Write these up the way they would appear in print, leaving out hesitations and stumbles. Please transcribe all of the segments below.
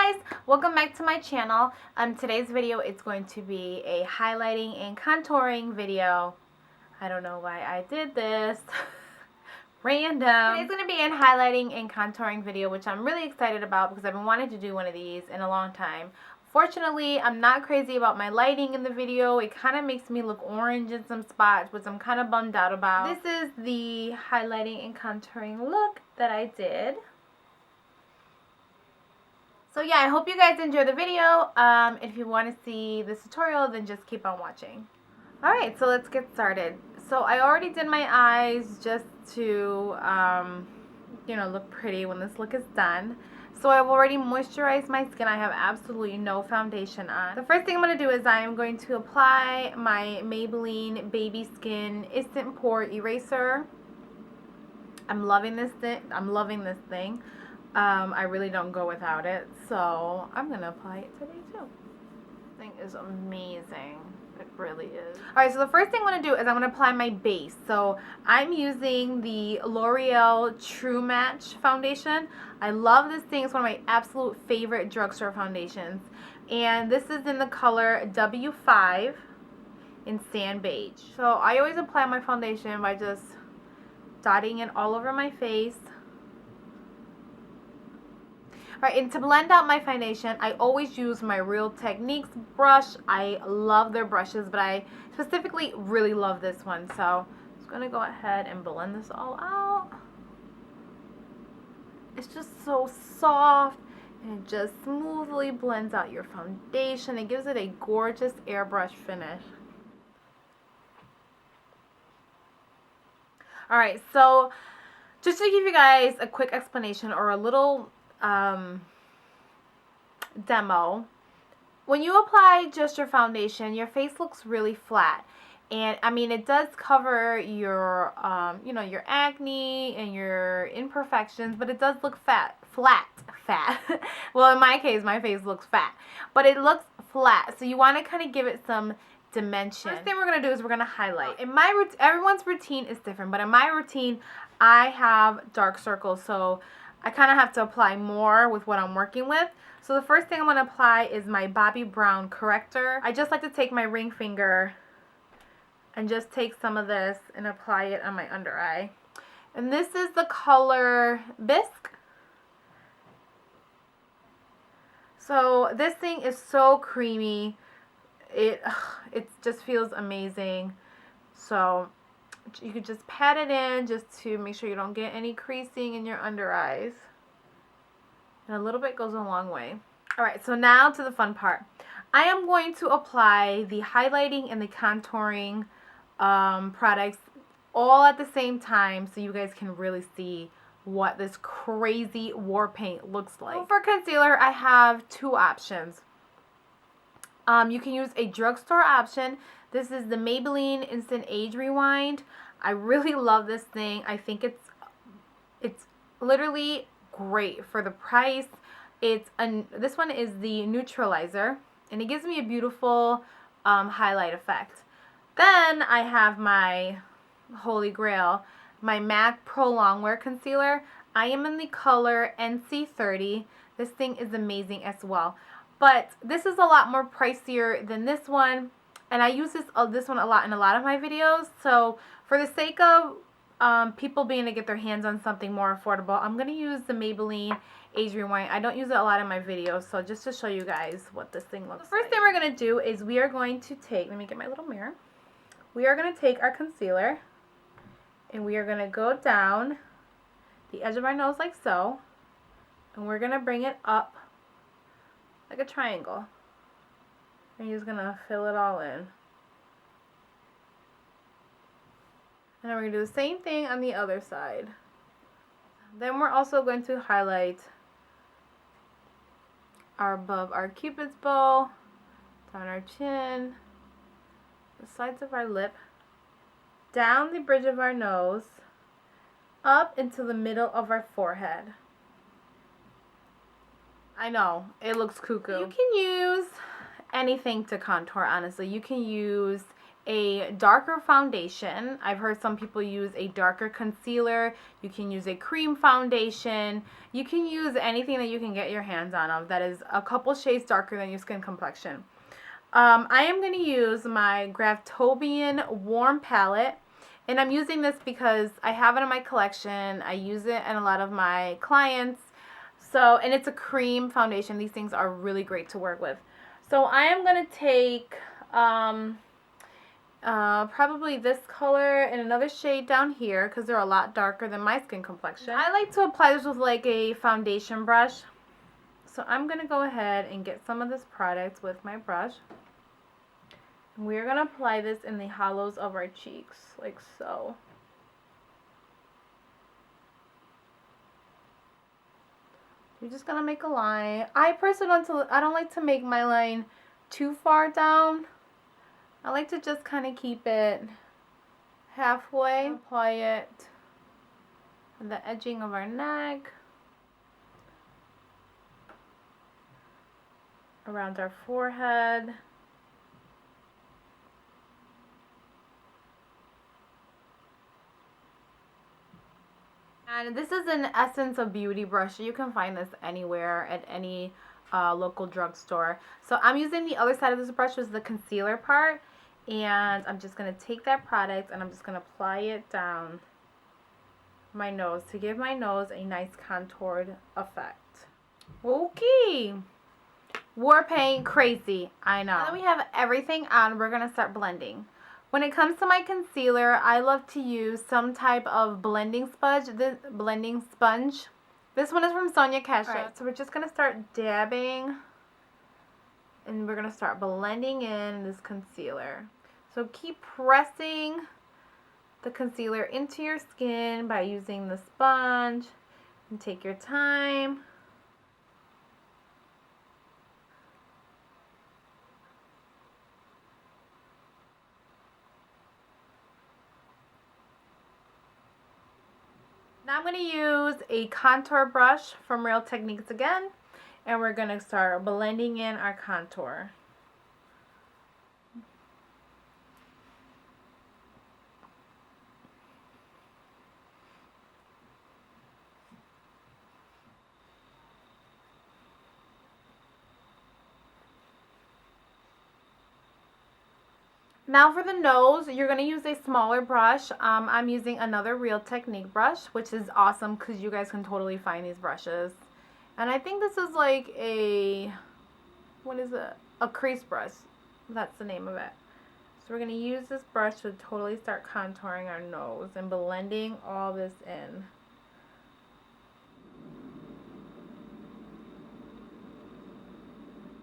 guys, welcome back to my channel. Today's video is going to be a highlighting and contouring video. I don't know why I did this. Random. Today's going to be a highlighting and contouring video, which I'm really excited about because I've been wanting to do one of these in a long time. Fortunately, I'm not crazy about my lighting in the video. It kind of makes me look orange in some spots, which I'm kind of bummed out about. This is the highlighting and contouring look that I did. So yeah, I hope you guys enjoy the video. If you want to see this tutorial, then just keep on watching. Alright, so let's get started. So I already did my eyes just to, look pretty when this look is done. So I've already moisturized my skin. I have absolutely no foundation on. The first thing I'm going to do is I am going to apply my Maybelline Baby Skin Instant Pore Eraser. I'm loving this thing. I really don't go without it, so I'm going to apply it today too. This thing is amazing. It really is. Alright, so the first thing I'm going to do is I'm going to apply my base. So I'm using the L'Oreal True Match foundation. I love this thing. It's one of my absolute favorite drugstore foundations. And this is in the color W5 in Sand Beige. So I always apply my foundation by just dotting it all over my face. Alright, and to blend out my foundation, I always use my Real Techniques brush. I love their brushes, but I specifically really love this one. So I'm just going to go ahead and blend this all out. It's just so soft, and it just smoothly blends out your foundation. It gives it a gorgeous airbrush finish. Alright, so just to give you guys a quick explanation or a little demo, when you apply just your foundation, your face looks really flat. And I mean, it does cover your your acne and your imperfections, but it does look flat. Well, in my case, my face looks fat, but it looks flat. So you want to kind of give it some dimension. First thing we're going to do is we're going to highlight. In my everyone's routine is different, but in my routine, I have dark circles, so I kind of have to apply more with what I'm working with. So the first thing I'm going to apply is my Bobbi Brown corrector. I just like to take my ring finger and just take some of this and apply it on my under eye. And this is the color Bisque. So this thing is so creamy. It just feels amazing. So you could just pat it in just to make sure you don't get any creasing in your under eyes. And a little bit goes a long way. Alright, so now to the fun part. I am going to apply the highlighting and the contouring products all at the same time so you guys can really see what this crazy war paint looks like. So for concealer, I have two options. You can use a drugstore option. This is the Maybelline Instant Age Rewind. I really love this thing. I think it's literally great for the price. This one is the neutralizer, and it gives me a beautiful highlight effect. Then I have my Holy Grail, my MAC Pro Longwear Concealer. I am in the color NC30. This thing is amazing as well. But this is a lot more pricier than this one, and I use this one a lot in a lot of my videos. So for the sake of people being able to get their hands on something more affordable, I'm going to use the Maybelline Age Rewind. I don't use it a lot in my videos, so just to show you guys what this thing looks like. The first thing we're going to do is we are going to take, let me get my little mirror. We are going to take our concealer, and we are going to go down the edge of our nose like so, and we're going to bring it up like a triangle. And you're just going to fill it all in. And then we're going to do the same thing on the other side. Then we're also going to highlight above our Cupid's bow, down our chin, the sides of our lip, down the bridge of our nose, up into the middle of our forehead. I know, it looks cuckoo. You can use anything to contour, honestly. You can use a darker foundation. I've heard some people use a darker concealer. You can use a cream foundation. You can use anything that you can get your hands on that is a couple shades darker than your skin complexion. I am going to use my Graftobian Warm Palette. And I'm using this because I have it in my collection. I use it in a lot of my clients. So, and it's a cream foundation. These things are really great to work with. So I am going to take probably this color and another shade down here because they're a lot darker than my skin complexion. I like to apply this with like a foundation brush. So I'm going to go ahead and get some of this product with my brush. We're going to apply this in the hollows of our cheeks, like so. You're just going to make a line. I personally don't like to make my line too far down. I like to just kind of keep it halfway. Apply it on the edging of our neck, around our forehead. And this is an Essence of Beauty brush. You can find this anywhere at any local drugstore. So I'm using the other side of this brush, which is the concealer part. And I'm just going to take that product and I'm just going to apply it down my nose to give my nose a nice contoured effect. Okay. War paint crazy. I know. Now that we have everything on, we're going to start blending. When it comes to my concealer, I love to use some type of blending sponge. This one is from Sonia Kashuk. Right, so we're just going to start dabbing and we're going to start blending in this concealer. So keep pressing the concealer into your skin by using the sponge and take your time. Now I'm going to use a contour brush from Real Techniques again, and we're going to start blending in our contour. Now for the nose, you're going to use a smaller brush. I'm using another Real Technique brush, which is awesome because you guys can totally find these brushes. And I think this is like a, what is it? A crease brush. That's the name of it. So we're going to use this brush to totally start contouring our nose and blending all this in.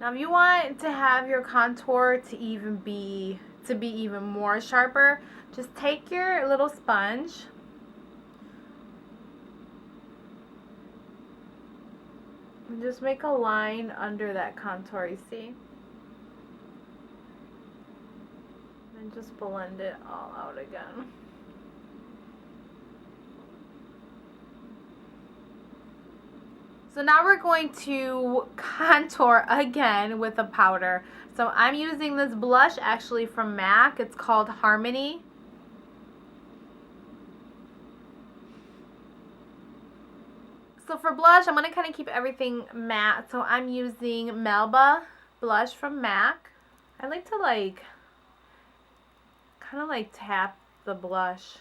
Now if you want to have your contour to be even more sharper, just take your little sponge and just make a line under that contour, you see? And just blend it all out again. So now we're going to contour again with a powder. So I'm using this blush actually from MAC. It's called Harmony. So for blush, I'm going to kind of keep everything matte. So I'm using Melba blush from MAC. I like to kind of tap the blush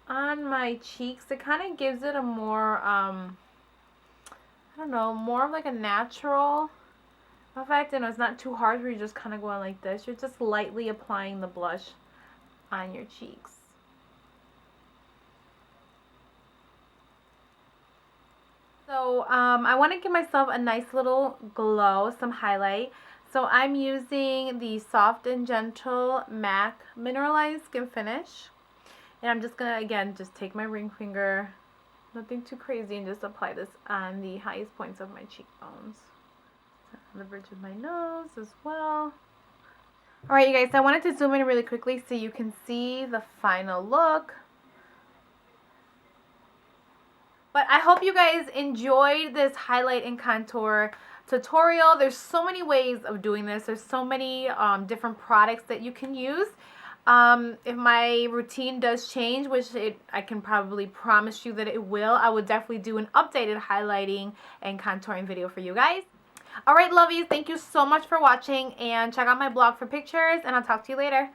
on my cheeks. It kind of gives it a more, I don't know, more of like a natural effect. And it's not too hard where you're just kind of going like this. You're just lightly applying the blush on your cheeks. So I want to give myself a nice little glow, some highlight. So I'm using the Soft and Gentle MAC Mineralized Skin Finish. And I'm just going to, again, just take my ring finger, nothing too crazy, and just apply this on the highest points of my cheekbones. On the bridge of my nose as well. Alright, you guys, so I wanted to zoom in really quickly so you can see the final look. But I hope you guys enjoyed this highlight and contour tutorial. There's so many ways of doing this. There's so many different products that you can use. If my routine does change, which I can probably promise you that it will, I will definitely do an updated highlighting and contouring video for you guys. Alright, lovies, thank you so much for watching, and check out my blog for pictures, and I'll talk to you later.